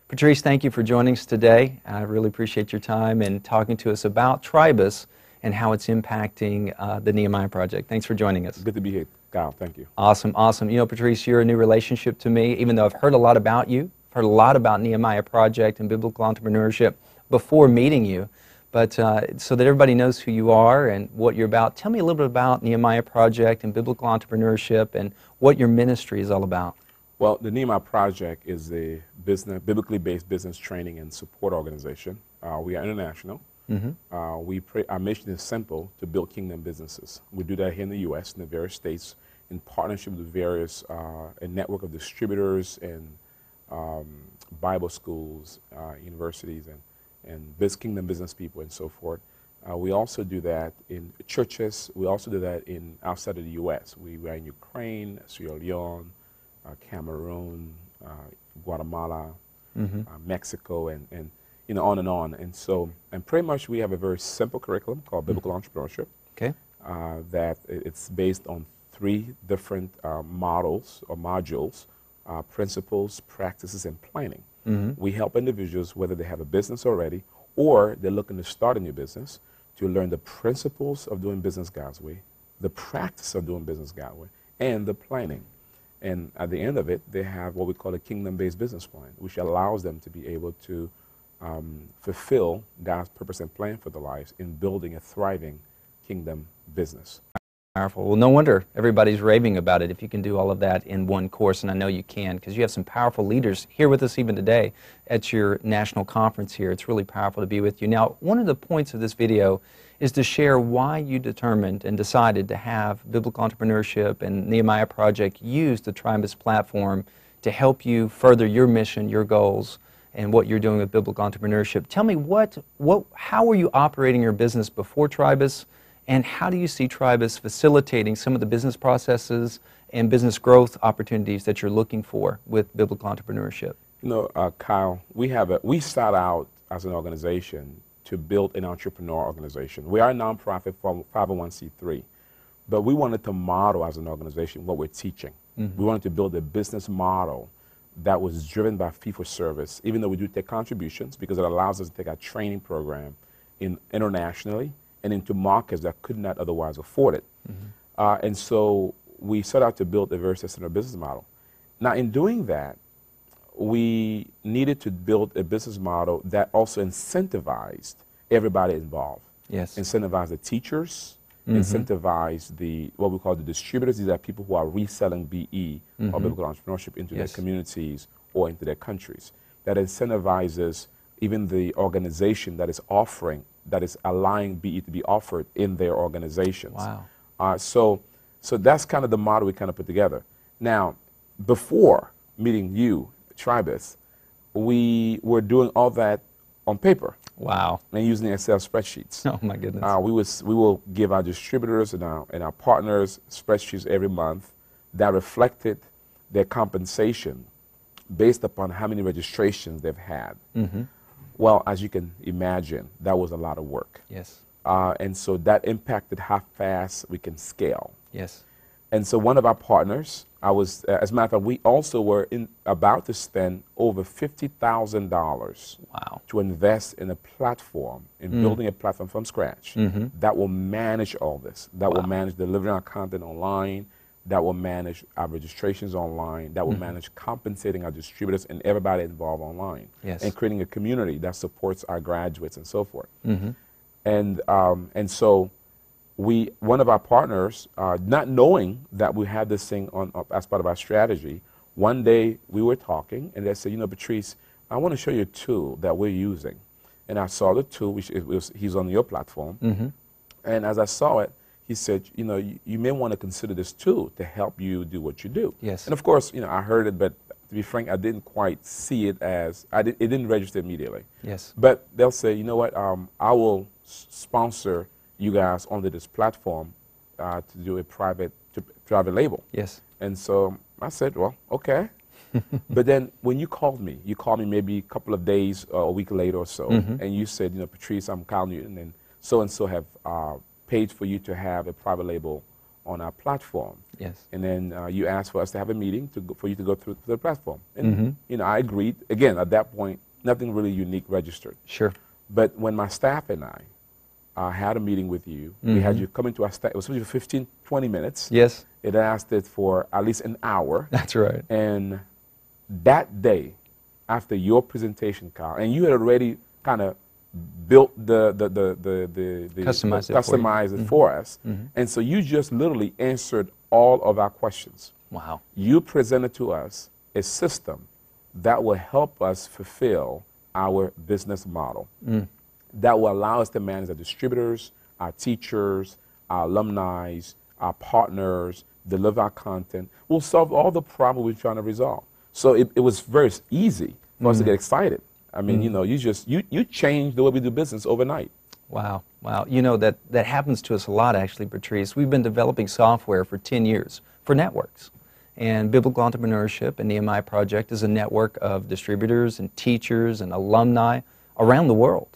Patrice, thank you for joining us today. I really appreciate your time and talking to us about Tribus and how it's impacting the Nehemiah Project. Thanks for joining us. Good to be here, Kyle. Thank you. Awesome, awesome. You know, Patrice, you're a new relationship to me, even though I've heard a lot about you, heard a lot about Nehemiah Project and biblical entrepreneurship before meeting you. But so that everybody knows who you are and what you're about, tell me a little bit about Nehemiah Project and biblical entrepreneurship and what your ministry is all about. Well, the Nehemiah Project is a biblically based business training and support organization. We are international. Our mission is simple: to build kingdom businesses. We do that here in the U.S., in the various states, in partnership with various a network of distributors and Bible schools, universities, and kingdom business people, and so forth. We also do that in churches. We also do that outside of the U.S. We are in Ukraine, Sierra Leone, Cameroon, Guatemala, Mexico, and you know, on and on. And pretty much we have a very simple curriculum called Biblical Entrepreneurship. Okay. That it's based on 3 different models or modules: principles, practices, and planning. We help individuals, whether they have a business already or they're looking to start a new business, to learn the principles of doing business God's way, the practice of doing business God's way, and the planning. And at the end of it, they have what we call a kingdom-based business plan, which allows them to be able to fulfill God's purpose and plan for their lives in building a thriving kingdom business. Powerful. Well, no wonder everybody's raving about it if you can do all of that in one course, and I know you can because you have some powerful leaders here with us even today at your national conference here. It's really powerful to be with you. Now, one of the points of this video is to share why you determined and decided to have Biblical Entrepreneurship and Nehemiah Project use the Tribus platform to help you further your mission, your goals, and what you're doing with Biblical Entrepreneurship. Tell me, how were you operating your business before Tribus, and how do you see Tribus facilitating some of the business processes and business growth opportunities that you're looking for with Biblical Entrepreneurship? You know, Kyle, we start out as an organization to build an entrepreneur organization. We are a nonprofit 501c3, but we wanted to model as an organization what we're teaching. We wanted to build a business model that was driven by fee-for-service, even though we do take contributions, because it allows us to take our training program internationally and into markets that could not otherwise afford it. And so we set out to build a very sustainable business model. Now, in doing that, we needed to build a business model that also incentivized everybody involved. Yes. Incentivize the teachers, incentivize what we call the distributors. These are people who are reselling BE or biblical entrepreneurship into their communities or into their countries. That incentivizes even the organization that is offering, that is allowing BE to be offered in their organizations. Wow. So that's kind of the model we kind of put together. Now, before meeting you, Tribus, we were doing all that on paper. Wow. And using Excel spreadsheets. Oh my goodness. We will give our distributors and our partners spreadsheets every month that reflected their compensation based upon how many registrations they've had. Well, as you can imagine, that was a lot of work. Yes. And so that impacted how fast we can scale. Yes. And so one of our partners, as a matter of fact, we also were about to spend over $50,000 to invest in a platform, in building a platform from scratch that will manage all this, that will manage delivering our content online, that will manage our registrations online, that will manage compensating our distributors and everybody involved online, and creating a community that supports our graduates and so forth. And so one of our partners, not knowing that we had this thing as part of our strategy, one day we were talking and they said, you know, Patrice, I want to show you a tool that we're using. And I saw the tool, which he's on your platform. And as I saw it, he said, you know, you may want to consider this tool to help you do what you do. Yes. And of course, you know, I heard it, but to be frank, I didn't quite see it it didn't register immediately. Yes. But they'll say, you know what, I will sponsor you guys onto this platform to do a private label. Yes. And so I said, well, okay. But then when you called me maybe a couple of days or a week later or so, and you said, you know, Patrice, I'm Kyle Newton, and so have paid for you to have a private label on our platform. Yes. And then you asked for us to have a meeting for you to go through the platform. And, you know, I agreed. Again, at that point, nothing really unique registered. Sure. But when my staff and I had a meeting with you, we had you come into our staff. It was supposed to be 15, 20 minutes. Yes. It lasted for at least an hour. That's right. And that day, after your presentation, Kyle, and you had already kind of built customized it for us. And so you just literally answered all of our questions. Wow. You presented to us a system that will help us fulfill our business model, that will allow us to manage our distributors, our teachers, our alumni, our partners, deliver our content. We'll solve all the problems we're trying to resolve. So it was very easy for us to get excited. I mean, you know, you changed the way we do business overnight. Wow, wow. You know, that happens to us a lot, actually, Patrice. We've been developing software for 10 years for networks. And Biblical Entrepreneurship and Nehemiah Project is a network of distributors and teachers and alumni around the world.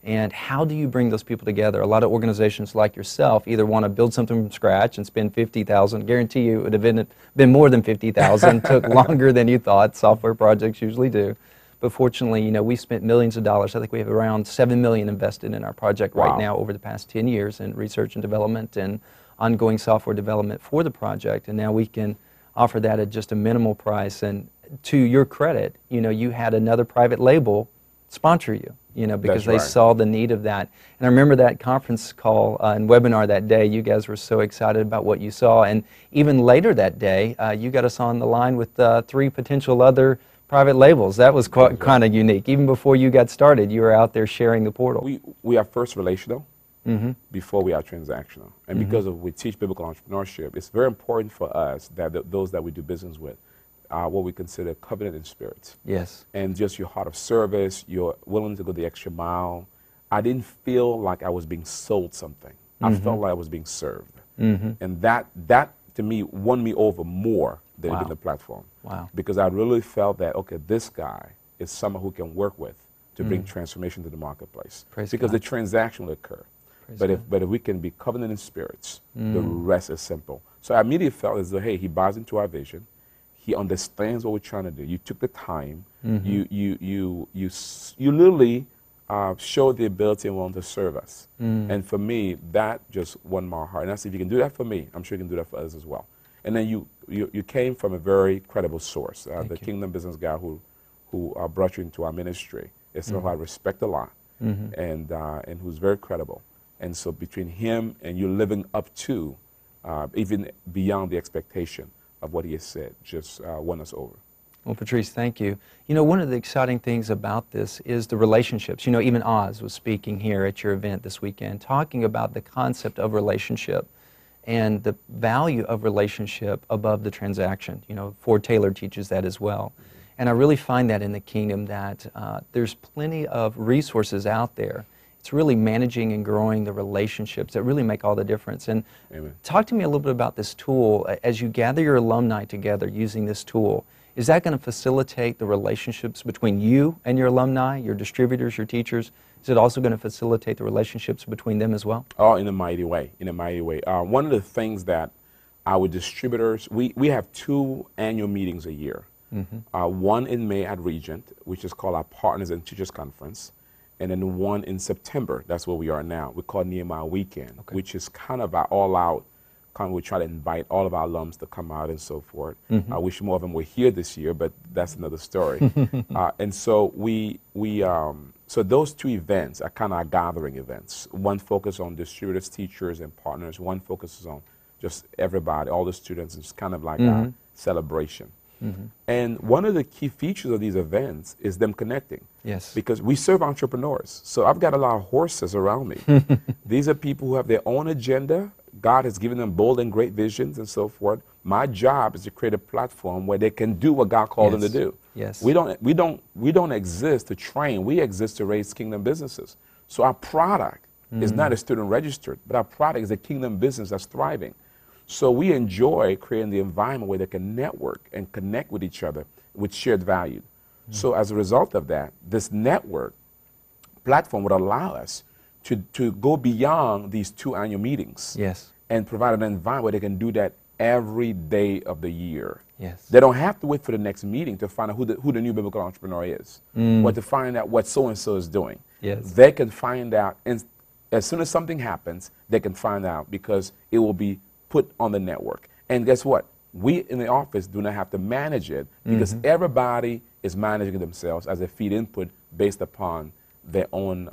And how do you bring those people together? A lot of organizations like yourself either want to build something from scratch and spend $50,000. Guarantee you it would have been more than $50,000. Took longer than you thought. Software projects usually do. But fortunately, you know, we spent millions of dollars. I think we have around $7 million invested in our project right now over the past 10 years in research and development and ongoing software development for the project. And now we can offer that at just a minimal price. And to your credit, you know, you had another private label sponsor you, you know, because they saw the need of that. And I remember that conference call and webinar that day. You guys were so excited about what you saw. And even later that day, you got us on the line with 3 potential other private labels. That was kind of unique. Even before you got started, you were out there sharing the portal. We are first relational before we are transactional. And because we teach biblical entrepreneurship, it's very important for us that those that we do business with are what we consider covenant in spirit. Yes. And just your heart of service, you're willing to go the extra mile. I didn't feel like I was being sold something. I felt like I was being served. And that to me won me over more than even the platform. Wow. Because I really felt that, okay, this guy is someone who can work with to bring transformation to the marketplace. Because the transaction will occur. But if we can be covenant in spirits, the rest is simple. So I immediately felt as though, hey, he buys into our vision. He understands what we're trying to do. You took the time. You literally showed the ability and willing to serve us. And for me, that just won my heart. And I said, if you can do that for me, I'm sure you can do that for others as well. And then you came from a very credible source. The Kingdom business guy who brought you into our ministry is someone who I respect a lot and who's very credible. And so between him and you living up to, even beyond the expectation of what he has said, just won us over. Well, Patrice, thank you. You know, one of the exciting things about this is the relationships. You know, even Oz was speaking here at your event this weekend, talking about the concept of relationship and the value of relationship above the transaction. You know, Ford Taylor teaches that as well. And I really find that in the kingdom that there's plenty of resources out there. It's really managing and growing the relationships that really make all the difference. And talk to me a little bit about this tool. As you gather your alumni together using this tool, is that going to facilitate the relationships between you and your alumni, your distributors, your teachers? Is it also going to facilitate the relationships between them as well? Oh, in a mighty way, in a mighty way. One of the things that our distributors, we have 2 annual meetings a year. One in May at Regent, which is called our Partners and Teachers Conference, and then one in September, that's where we are now. We call Nehemiah Weekend, which is kind of our all-out, we try to invite all of our alums to come out and so forth. I wish more of them were here this year, but that's another story. And so so those 2 events are kind of our gathering events. One focuses on distributors, teachers, and partners. One focuses on just everybody, all the students. It's kind of like a celebration. And one of the key features of these events is them connecting. Yes. Because we serve entrepreneurs. So I've got a lot of horses around me. These are people who have their own agenda. God has given them bold and great visions and so forth. My job is to create a platform where they can do what God called them to do. Yes. We don't exist to train. We exist to raise kingdom businesses. So our product is not a student registered, but our product is a kingdom business that's thriving. So we enjoy creating the environment where they can network and connect with each other with shared value. So as a result of that, this network platform would allow us to go beyond these 2 annual meetings. Yes. and provide an environment where they can do that every day of the year. Yes. They don't have to wait for the next meeting to find out who the new biblical entrepreneur is, or to find out what so-and-so is doing. Yes. They can find out, and as soon as something happens, they can find out because it will be put on the network. And guess what? We in the office do not have to manage it because everybody is managing it themselves as they feed input based upon their own,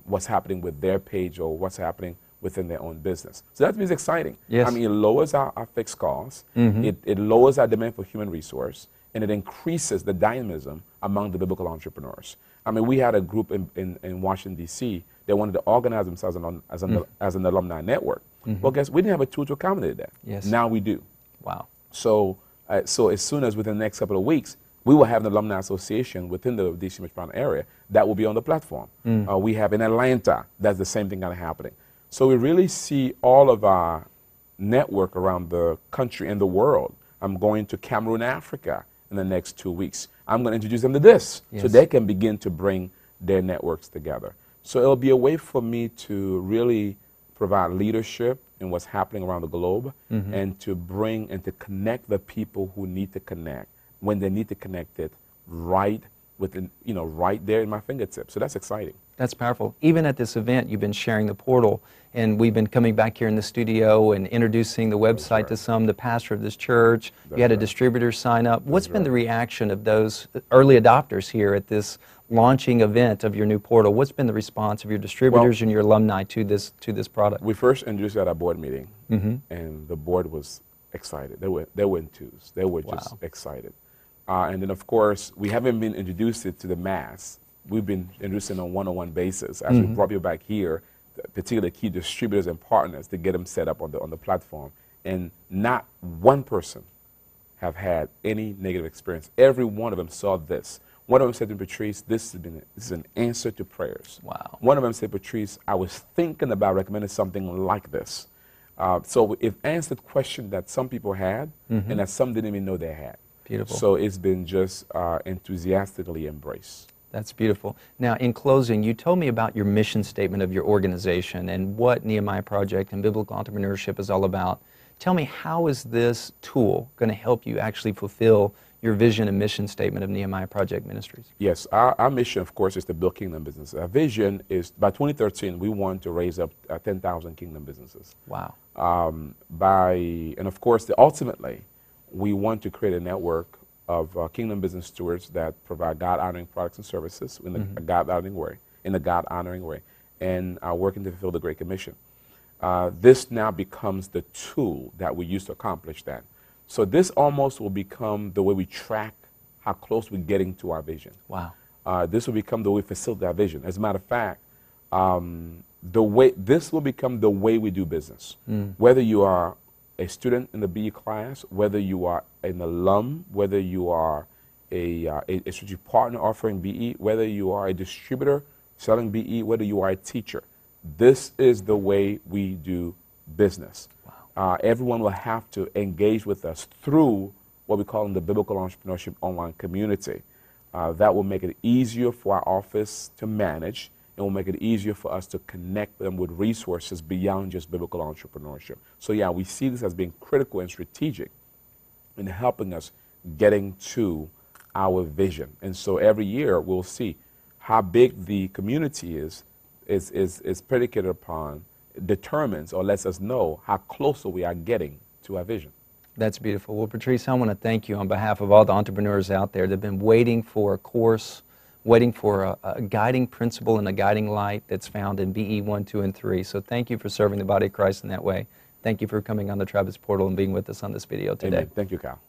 what's happening with their page or what's happening within their own business. So that means exciting. Yes. I mean, it lowers our fixed costs, it lowers our demand for human resource, and it increases the dynamism among the biblical entrepreneurs. I mean, we had a group in Washington, D.C. They wanted to organize themselves as an alumni network. Well, guess we didn't have a tool to accommodate that. Yes. Now we do. Wow. So, so as soon as within the next couple of weeks, we will have an alumni association within the D.C. metropolitan area that will be on the platform. We have in Atlanta, that's the same thing kind of happening. So we really see all of our network around the country and the world. I'm going to Cameroon, Africa in the next 2 weeks. I'm going to introduce them to this so they can begin to bring their networks together. So it'll be a way for me to really provide leadership in what's happening around the globe and to bring and to connect the people who need to connect when they need to connect it right within, right there in my fingertips. So that's exciting. That's powerful. Even at this event, you've been sharing the portal, and we've been coming back here in the studio and introducing the website to some, the pastor of this church. You had a distributor sign up. What's been the reaction of those early adopters here at this launching event of your new portal? What's been the response of your distributors and your alumni to this product? We first introduced it at our board meeting, and the board was excited. They were enthused. They were just excited. And then, of course, we haven't been introduced it to the mass. We've been introducing on a one-on-one basis as we brought you back here, particularly key distributors and partners, to get them set up on the platform. And not one person have had any negative experience. Every one of them saw this. One of them said to Patrice, this is an answer to prayers. Wow. One of them said, Patrice, I was thinking about recommending something like this. So it answered questions that some people had and that some didn't even know they had. Beautiful. So it's been just enthusiastically embraced. That's beautiful. Now, in closing, you told me about your mission statement of your organization and what Nehemiah Project and Biblical Entrepreneurship is all about. Tell me, how is this tool going to help you actually fulfill your vision and mission statement of Nehemiah Project Ministries? Yes, our mission, of course, is to build kingdom business. Our vision is, by 2013, we want to raise up 10,000 kingdom businesses. Wow. And of course, ultimately, we want to create a network of kingdom business stewards that provide God-honoring products and services in a God-honoring way, and are working to fulfill the Great Commission. This now becomes the tool that we use to accomplish that. So this almost will become the way we track how close we're getting to our vision. Wow. This will become the way we facilitate our vision. As a matter of fact, this will become the way we do business. Whether you are a student in the BE class, whether you are an alum, whether you are a strategic partner offering BE, whether you are a distributor selling BE, whether you are a teacher, this is the way we do business. Wow. Everyone will have to engage with us through what we call the Biblical Entrepreneurship online community. That will make it easier for our office to manage, and will make it easier for us to connect them with resources beyond just biblical entrepreneurship. So yeah, we see this as being critical and strategic in helping us getting to our vision. And so every year we'll see how big the community is predicated upon, determines or lets us know how closer we are getting to our vision. That's beautiful. Well, Patrice, I want to thank you on behalf of all the entrepreneurs out there that have been waiting for a course, waiting for a guiding principle and a guiding light that's found in BE 1, 2, and 3. So thank you for serving the body of Christ in that way. Thank you for coming on the Tribus portal and being with us on this video today. Amen. Thank you, Kyle.